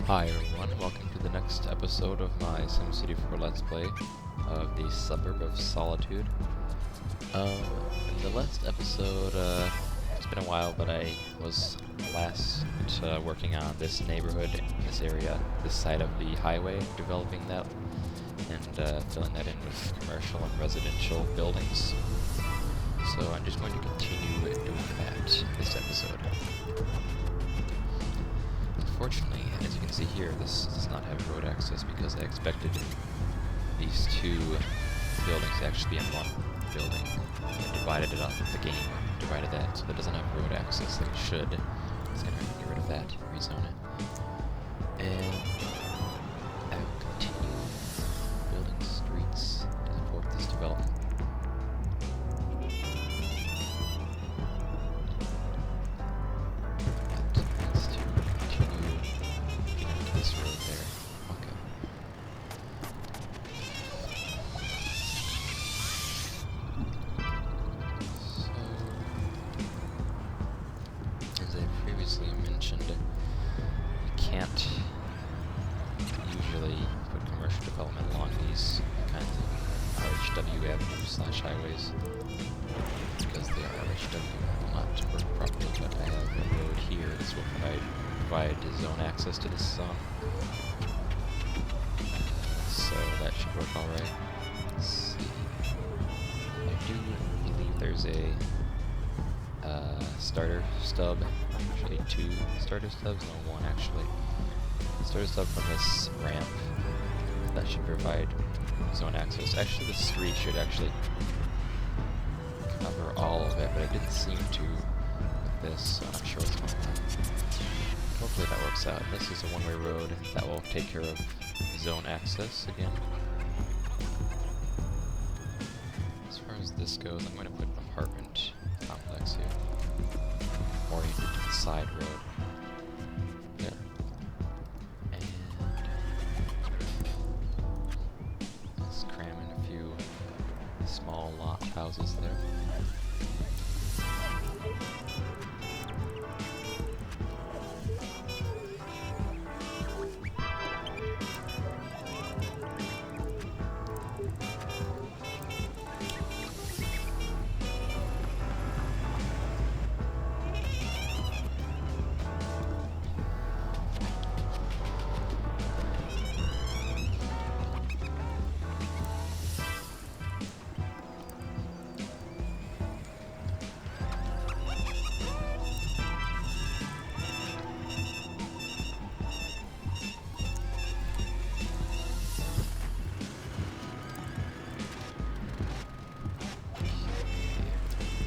Hi everyone, welcome to the next episode of my SimCity 4 Let's Play of the suburb of Solitude. In the last episode, it's been a while, but I was last working on this neighborhood, this area, this side of the highway, developing that, and filling that in with commercial and residential buildings. So I'm just going to continue doing that this episode. Unfortunately, as you can see here, this does not have road access because I expected these two buildings to actually be in one building. I divided it up, the game divided that, so that doesn't have road access like it should. It's going to get rid of that, rezone it. And I will continue building streets to support this development. Mentioned, you can't usually put commercial development along these kinds of RHW avenues / highways because they are RHW, will not work properly, but I have a road here. This will provide zone access to this zone, so that should work alright. Let's see. I do believe there's a starter stub, actually two starter stubs, no, one actually. Starter stub from this ramp that should provide zone access. Actually, the street should actually cover all of it, but it didn't seem to with this, so I'm not sure what's going on. Hopefully that works out. This is a one-way road that will take care of zone access again. As far as this goes, I'm going to put an apartment complex here, oriented to the side road. There. And let's cram in a few small lot houses there.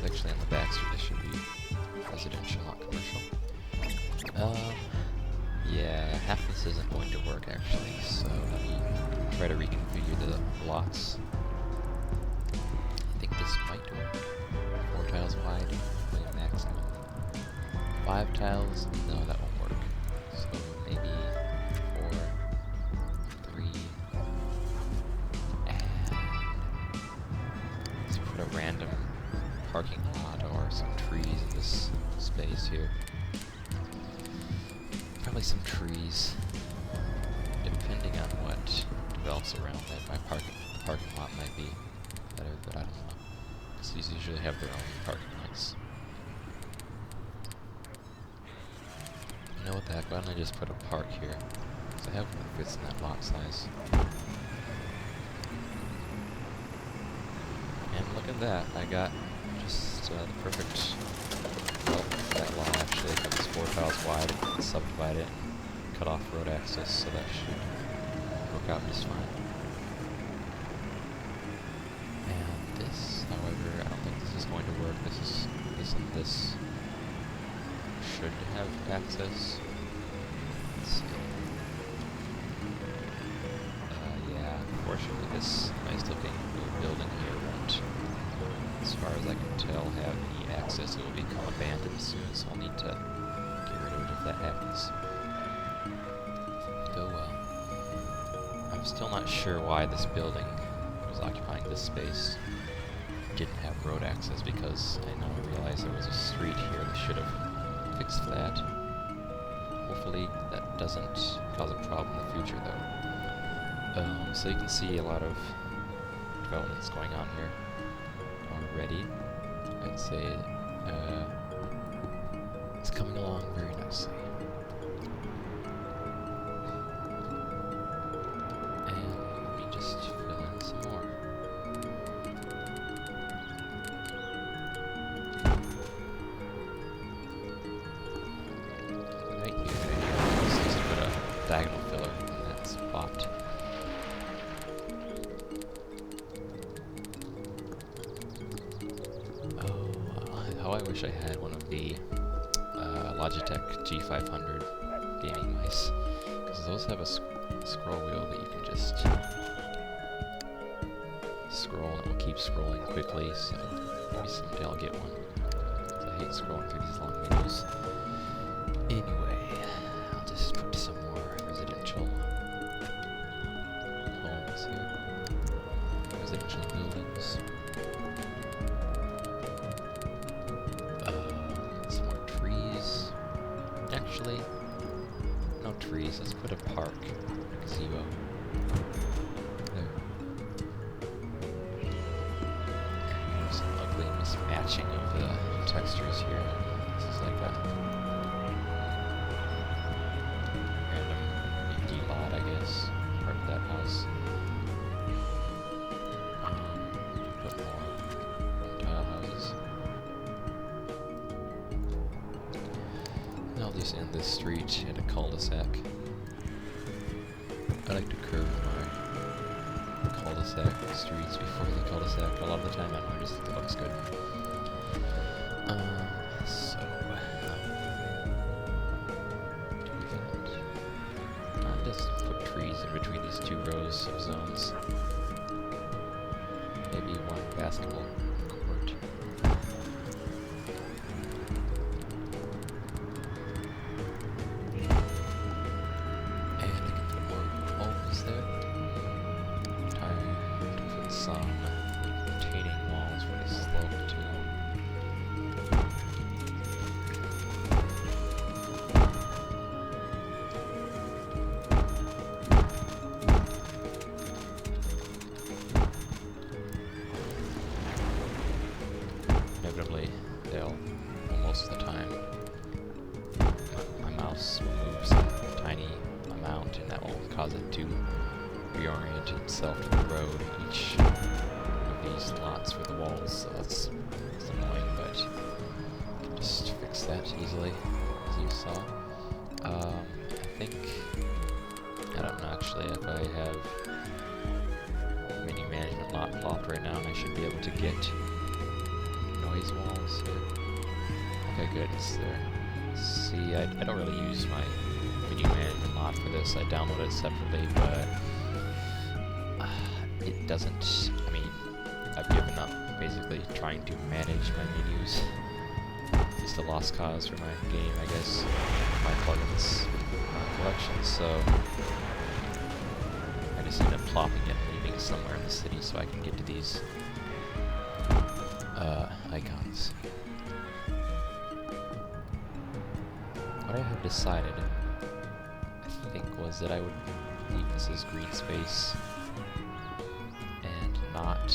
Actually, on the back street, this should be residential, not commercial. Yeah, half this isn't going to work actually, so let me try to reconfigure the lots. I think this might work. 4 tiles wide, maybe maximum. 5 tiles, no, that won't work. So maybe 4, 3, and let's put a random parking lot or some trees in this space here. Probably some trees, depending on what develops around that. My parking lot might be better, but I don't know, because these usually have their own parking lots. You know what the heck, why don't I just put a park here, because I have one that fits in that lot size. And look at that, I got just the perfect development for that lot actually. If it's 4 tiles wide, and subdivide it and cut off road access, so that should work out just fine. And this, however, I don't think this is going to work. This and this should have access. Let's see. Yeah, unfortunately this nice looking new building here won't, as far as I can tell, have any access. It will become abandoned soon, so I'll need to get rid of it if that happens. Oh well. I'm still not sure why this building was occupying this space didn't have road access, because I realized there was a street here that should have fixed that. Hopefully that doesn't cause a problem in the future, though. So you can see a lot of developments going on here already. I'd say it's coming along very nicely. And let me just fill in some more. Might be a good idea just to put a diagonal filler in that spot. Oh, how I wish I had one of the Logitech G500 gaming mice, because those have a scroll wheel that you can just scroll and it will keep scrolling quickly, so maybe someday I'll get one. I hate scrolling through these long menus. Anyway, I'll just put some more residential homes here. Residential buildings. Some more trees. Actually, no trees. Let's put a park. Gazebo. There. There's some ugly mismatching of the textures here. This is like a random empty lot, I guess. Part of that house. Put more tile houses. And I'll just end this street at a cul-de-sac. I like to curve my cul-de-sac streets before the cul-de-sac. A lot of the time I don't know, I just think it looks good. I'll just put trees in between these two rows of zones. Maybe one basketball court. And I can put more homes there. Time to put some retaining walls where they slope to. Inevitably, they'll, most of the time, my mouse moves a tiny amount and that will cause it to reorient itself to the road each of these lots for the walls, so that's annoying, but you can just fix that easily, as you saw. I think, I don't know actually if I have menu management lot plopped right now, and I should be able to get noise walls here. Okay, good, it's there. See, I don't really use my menu management lot for this. I download it separately, but it doesn't, I mean, I've given up basically trying to manage my menus. It's just a lost cause for my game, I guess, my plugins collection, so I just end up plopping it and leaving it somewhere in the city so I can get to these icons. What I have decided, I think, was that I would leave this as green space and not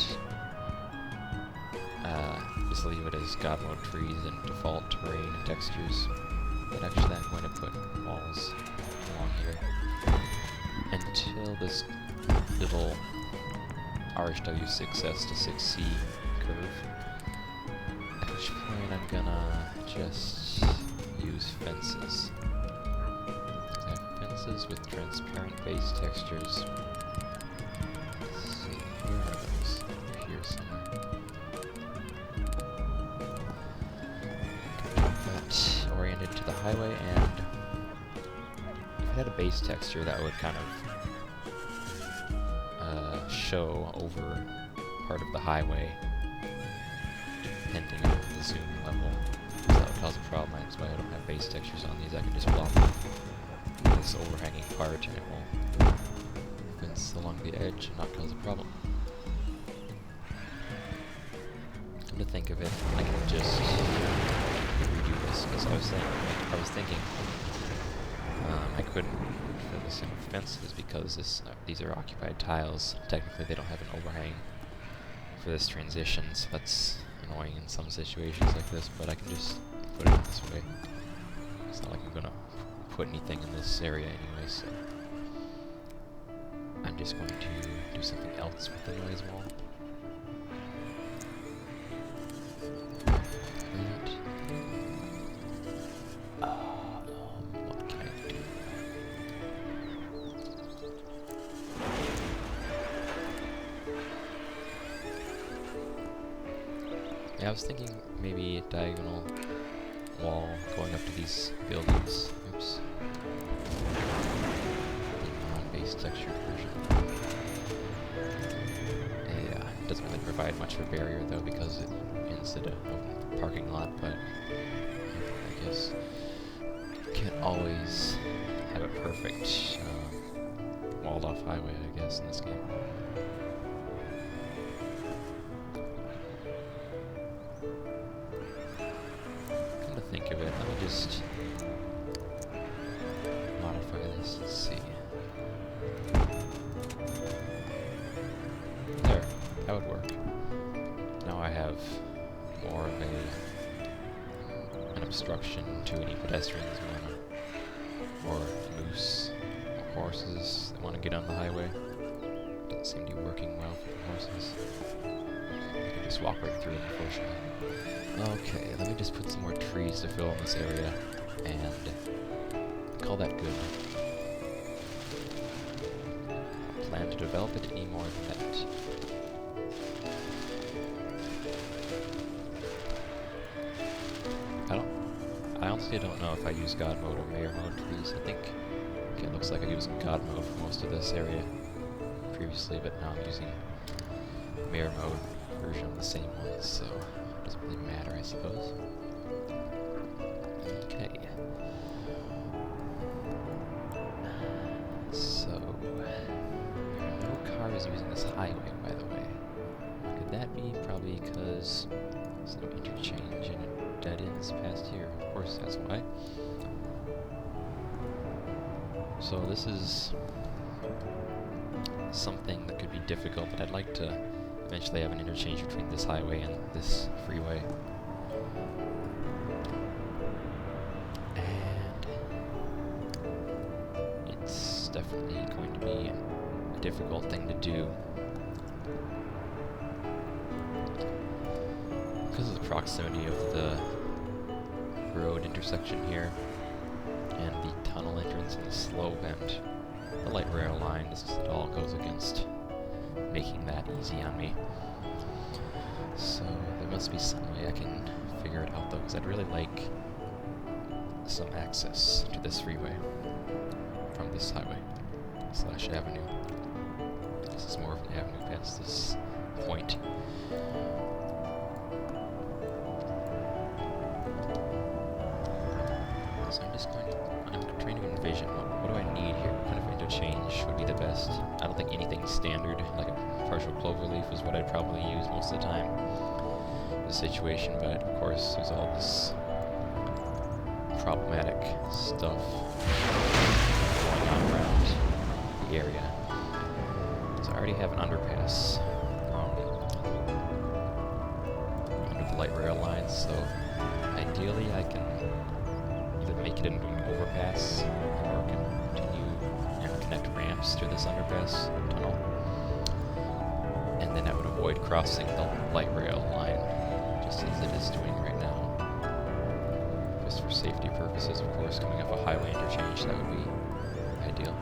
just leave it as God mode trees and default terrain and textures. But actually I'm going to put walls along here until this little RHW6S to 6C curve, at which point I'm gonna just use fences. I have fences with transparent base textures. Let's see, where are those? They're here somewhere. That oriented to the highway, and if it had a base texture that would kind of show over part of the highway, depending on the zoom level. So that would cause a problem. That's why I don't have base textures on these. I can just plop this overhanging part and it will fence along the edge and not cause a problem. Come to think of it, I can just redo this, because I was thinking couldn't fill this in with fences because these are occupied tiles. Technically, they don't have an overhang for this transition, so that's annoying in some situations like this, but I can just put it this way. It's not like I'm gonna put anything in this area anyway, so I'm just going to do something else with the noise wall. What can I do? Yeah, I was thinking maybe a diagonal wall going up to these buildings. Oops. The non-base textured version. Yeah, it doesn't really provide much of a barrier though because it ends at an open parking lot, but I guess you can't always have a perfect walled off highway, I guess, in this game. Think of it. Let me just modify this. Let's see. There. That would work. Now I have more of an obstruction to any pedestrians or moose or horses that want to get on the highway. Doesn't seem to be working well for the horses. You can just walk right through it, unfortunately. Okay, let me just put some more trees to fill in this area, and call that good. I plan to develop it any more than that. I honestly don't know if I use God mode or Mayor mode for these. I think, okay, it looks like I used God mode for most of this area previously, but now I'm using Mayor mode version of the same one, so doesn't really matter, I suppose. Okay. So, there are no cars using this highway, by the way. Could that be? Probably because some interchange and it dead ends past here. Of course, that's why. So this is something that could be difficult, but I'd like to eventually have an interchange between this highway and this freeway. And it's definitely going to be a difficult thing to do because of the proximity of the road intersection here and the tunnel entrance and the slope and the light rail line. It all goes against making that easy on me. So there must be some way I can figure it out though, because I'd really like some access to this freeway from this highway / avenue. This is more of an avenue past this point. So I'm trying to envision what do I need here? What kind of interchange would be the best? I don't think anything standard, like a partial cloverleaf is what I'd probably use most of the time in the situation, but of course there's all this problematic stuff going on around the area. So I already have an underpass under the light rail lines, so ideally I can either make it into an overpass or continue and connect ramps to this underpass tunnel. And then I would avoid crossing the light rail line, just as it is doing right now. Just for safety purposes, of course, coming off a highway interchange, that would be ideal.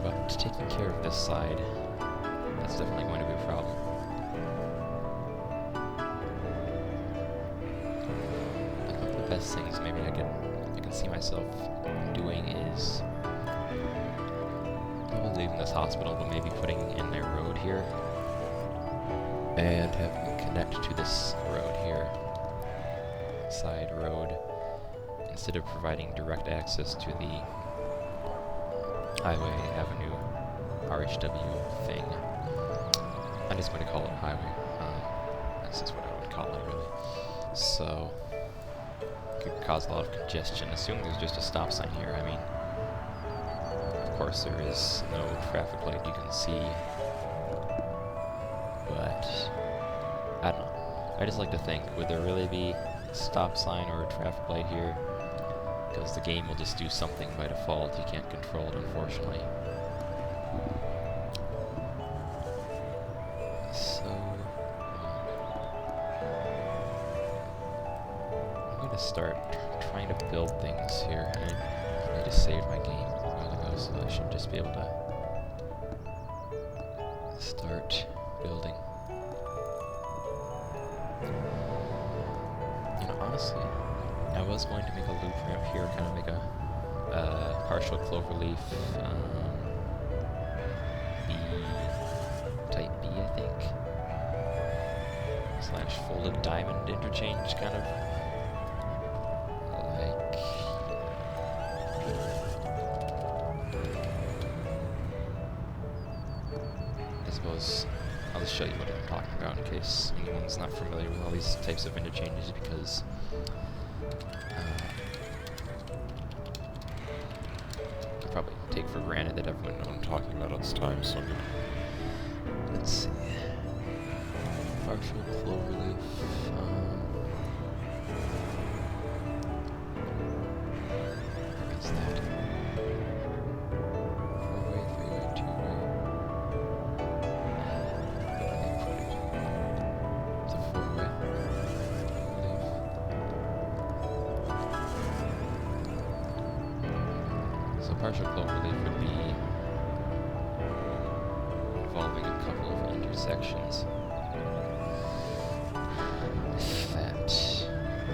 But taking care of this side, that's definitely going to be a problem. One of the best things maybe I can see myself doing is leaving this hospital, but maybe putting in their road here and having it connect to this road here, side road, instead of providing direct access to the highway avenue RHW thing. I'm just going to call it a highway. That's just what I would call it, really. So could cause a lot of congestion. Assuming there's just a stop sign here, I mean, of course there is no traffic light you can see, but I don't know. I just like to think, would there really be a stop sign or a traffic light here? Because the game will just do something by default. You can't control it, unfortunately. So I'm going to start trying to build things here. I just saved my game a while ago, so I should just be able to start building. You know, honestly, I was going to make a loop ramp here, kind of make a partial cloverleaf B, type B, I think, slash folded diamond interchange, kind of like, I suppose I'll just show you what I'm talking about in case anyone's not familiar with all these types of interchanges, because probably take for granted that everyone knows what I'm talking about all this time, so I'm gonna, let's see, partial cloverleaf, where is that? 4-way, 3-way, 2-way, it's a 4-way, partial cloverleaf would be involving a couple of intersections. That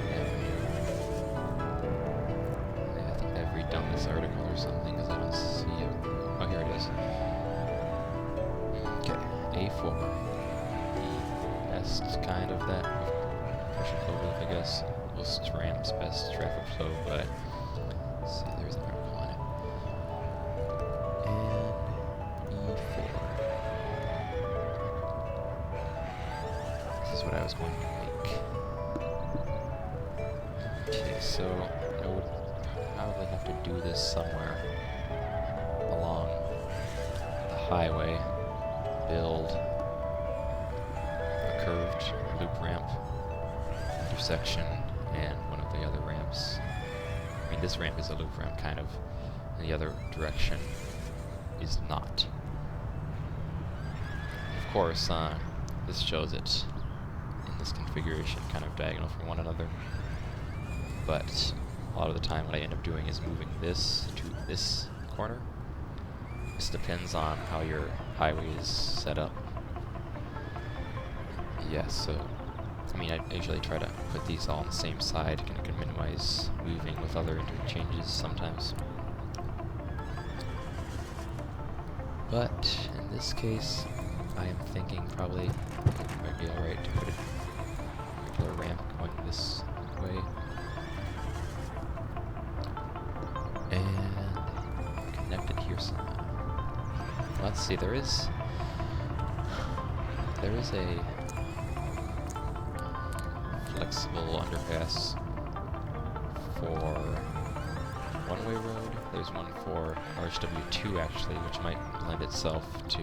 avenue. Yeah, I think I've redone this article or something because I don't see it. Oh, here it is. Okay, A4. The best kind of that partial cloverleaf, I guess. Most ramps, best traffic flow, but let's see, there's an article on it. What I was going to make. Okay, so I would probably have to do this somewhere along the highway, build a curved loop ramp, intersection, and one of the other ramps. I mean, this ramp is a loop ramp, kind of, and the other direction is not. Of course, this shows it this configuration kind of diagonal from one another, but a lot of the time what I end up doing is moving this to this corner. This depends on how your highway is set up. Yeah, so I mean, I usually try to put these all on the same side, and I can minimize moving with other interchanges sometimes. But in this case, I am thinking probably it might be alright to put a regular ramp going this way. And connect it here somehow. Let's see, there is a flexible underpass for one-way road. There's one for RHW2 actually, which might lend itself to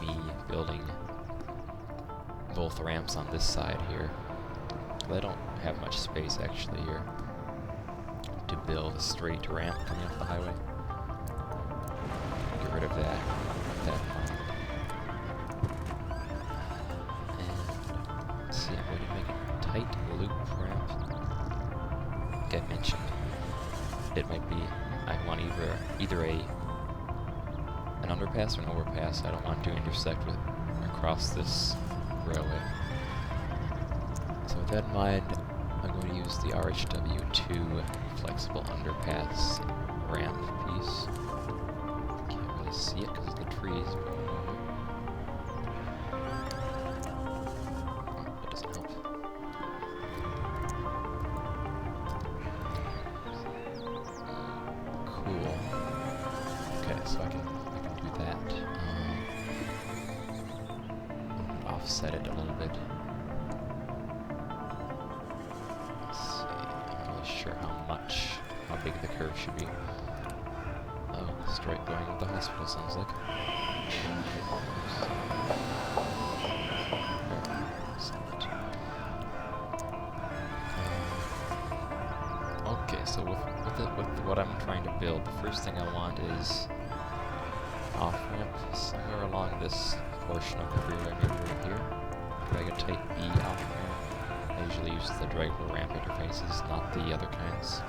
me building both ramps on this side here. But I don't have much space actually here to build a straight ramp coming off the highway. Get rid of that. Keep that in mind. And let's see, I'm going to make a tight loop ramp. Like I mentioned, it might be I want either an underpass or an overpass. I don't want to intersect with across this railway. So with that in mind, I'm going to use the RHW2 flexible underpass ramp piece. Can't really see it because of the trees. That doesn't help. Cool. Okay, so I can do that. Offset it a little bit. Let's see. big the curve should be. Oh, straight going with the hospital sounds like. Okay, so with what I'm trying to build, the first thing I want is off-ramp somewhere along this portion of the freeway, maybe right here. Drag a type B off-ramp. I usually use the dragable ramp interfaces, not the other kinds.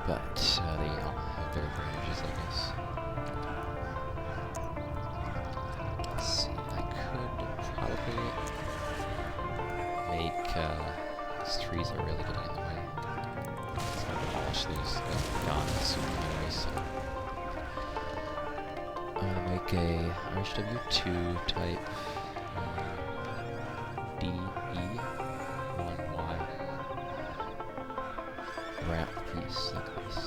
But they all have their advantages, I guess. Let's see, I could probably make these trees are really getting in the way. So I'll demolish these. They're gone soon anyway, so I'm gonna make a RHW2 type DE1Y ramp piece like this.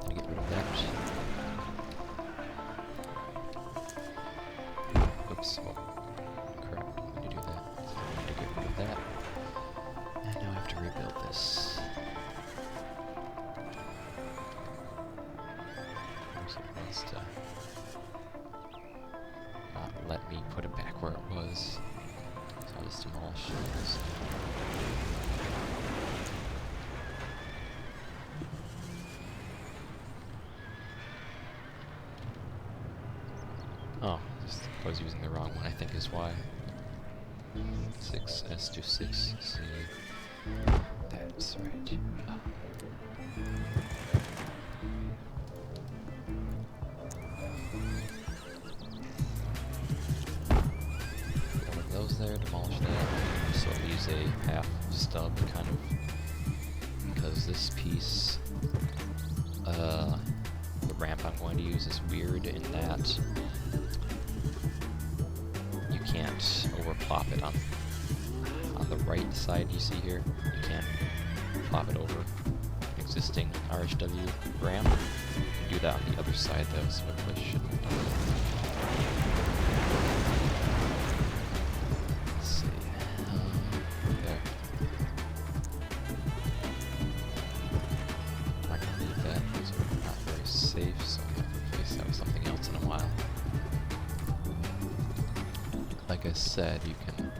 Gonna get rid of that. Oops, oh, crap, I need to do that. So I need to get rid of that. And now I have to rebuild this. Needs to not let me put it back where it was. So I'll just demolish this. Oh, I was using the wrong one, I think is why. 6S to 6C. That's right. Oh. Those there, demolish that. So I'll use a half stub kind of, because this piece, the ramp I'm going to use is weird in that you can't overplop it on the right side you see here. You can't plop it over an existing RHW ramp. You can do that on the other side though, so I shouldn't do that. Like I said, you can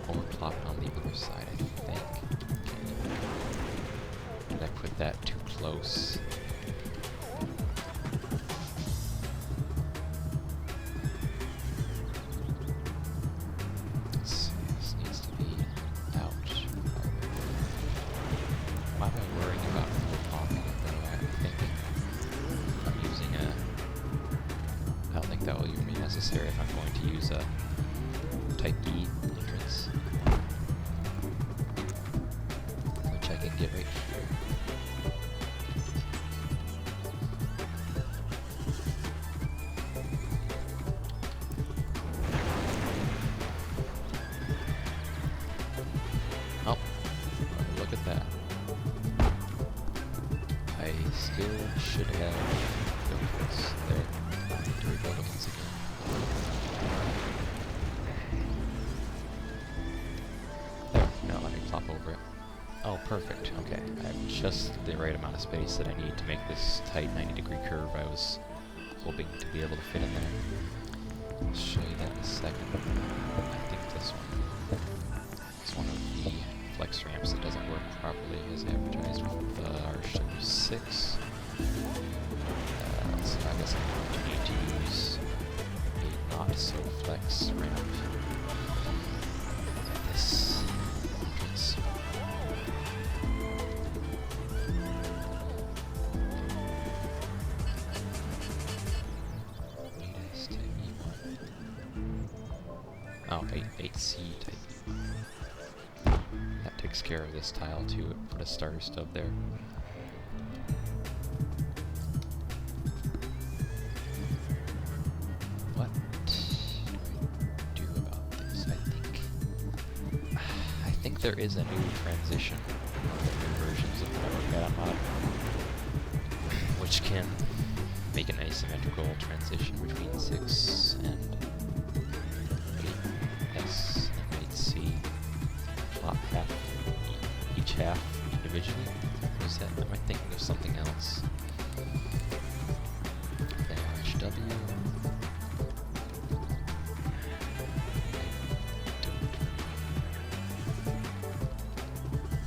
overclock it on the other side, I think. Did I put that too close? Let's see, this needs to be out farther. Why am I worrying about overclocking it though? I don't think that will even be necessary if I'm going to use a type E entrance, which I can get right here. Oh, look at that. I still should have built this there. I need to rebuild it once again. There, now let me plop over it. Oh, perfect. Okay, I have just the right amount of space that I need to make this tight 90-degree curve I was hoping to be able to fit in there. I'll show you that in a second. I think this one is one of the flex ramps that doesn't work properly as advertised with the RHW6. So I guess I'm going to need to use a not-so-flex ramp at this entrance. Oh, 8C type. That takes care of this tile too. Put a starter stub there. What do I do about this? I think there is a new transition on the new versions of Power Mod, which can make an asymmetrical transition between 6 and 8S and 8C. Plop half, each half half individually? Or is that, am I thinking of something else? Dash W.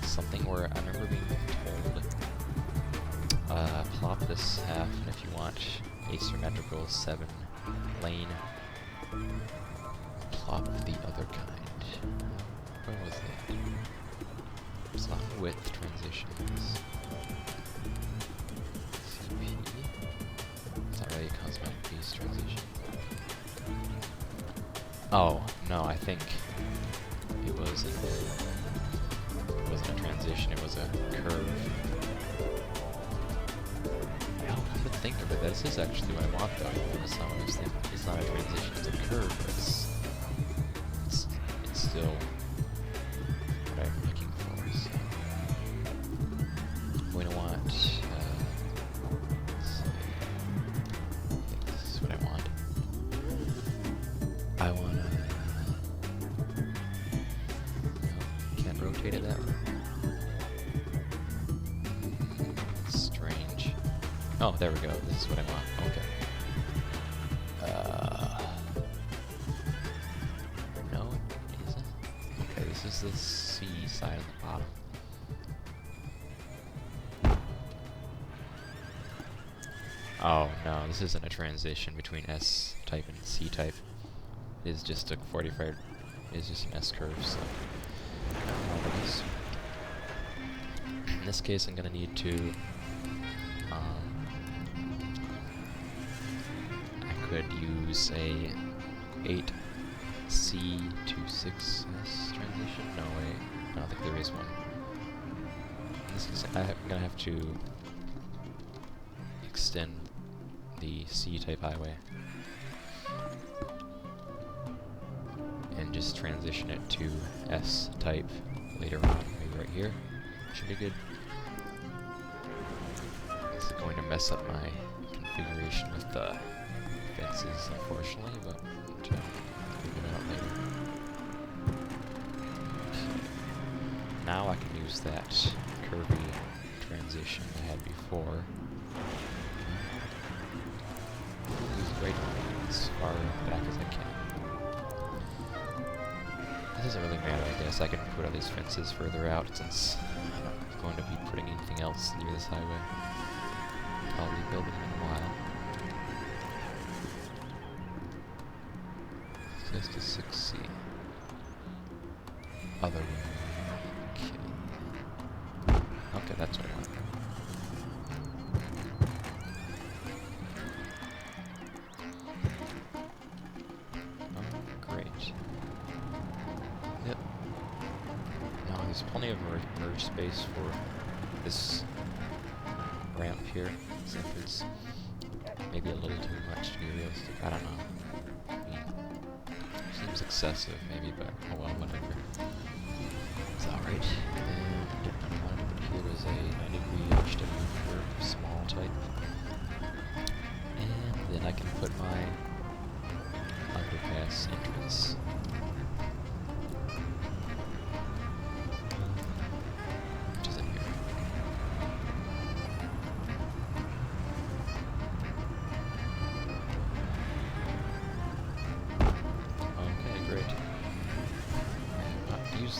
Something where I remember being told, plop this half, and if you want asymmetrical 7-lane, plop the other kind. Where was that? It's not width transitions. CP. It's not really a cosmetic piece transition. Oh, no, I think it wasn't a transition, it was a curve. Now, come to think of it, this is actually what I want though. That's not what I was thinking. It's not a transition, it's a curve, but it's still what I'm looking for. So I'm going to want, let's see, I think this is what I want. I want to, no, can't rotate it that way. Strange. Oh, there we go, this is what I want, okay. No, it isn't. Okay, this is the C side of the bottom. Oh no, this isn't a transition between S type and C type. It is just a 45. It's just an S curve. So in this case, I'm gonna need to. I could use a 8C to 6S transition. No wait, I don't think there is one. In this case, I'm gonna have to extend the C-type highway and just transition it to S-type later on, maybe right here. Should be good. This is going to mess up my configuration with the fences, unfortunately, but we'll figure it out later. Okay. Now I can use that curvy transition I had before. Right as far back as I can. It doesn't really matter, I guess. I can put all these fences further out since I'm not going to be putting anything else near this highway. I'll be building in a while. Just a 6C. Other way. Okay. Okay, that's what I want. There's plenty of merge space for this ramp here, except it's maybe a little too much to be realistic. I don't know. I mean, seems excessive maybe, but oh well, whatever. It's alright. And what I wanted to put here was a 90-degree HW curve, small type. And then I can put my underpass entrance.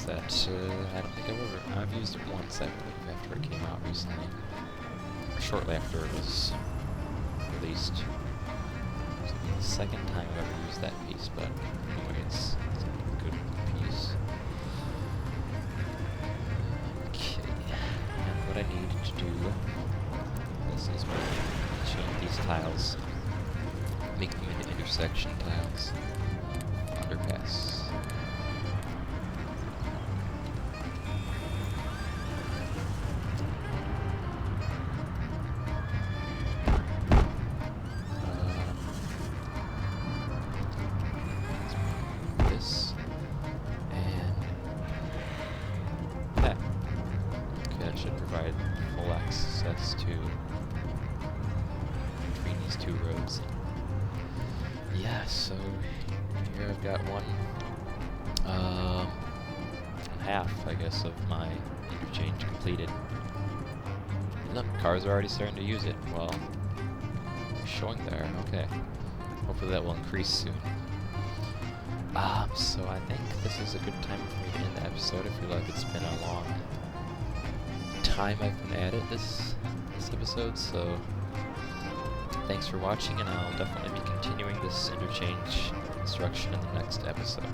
That I don't think I've used it once, I believe, after it came out recently, or shortly after it was released. It's the second time I've ever used that piece, but anyway, it's a good piece. Okay, and what I need to do, this is change these tiles, make them into intersection tiles, underpass. Should provide full access to between these two roads. Yeah, so here I've got 1.5 half, I guess, of my interchange completed. Look, cars are already starting to use it. Well, showing there. Okay. Hopefully that will increase soon. So I think this is a good time for me to end the episode. I feel like it's been a long time I've been at it this episode, so thanks for watching, and I'll definitely be continuing this interchange construction in the next episode.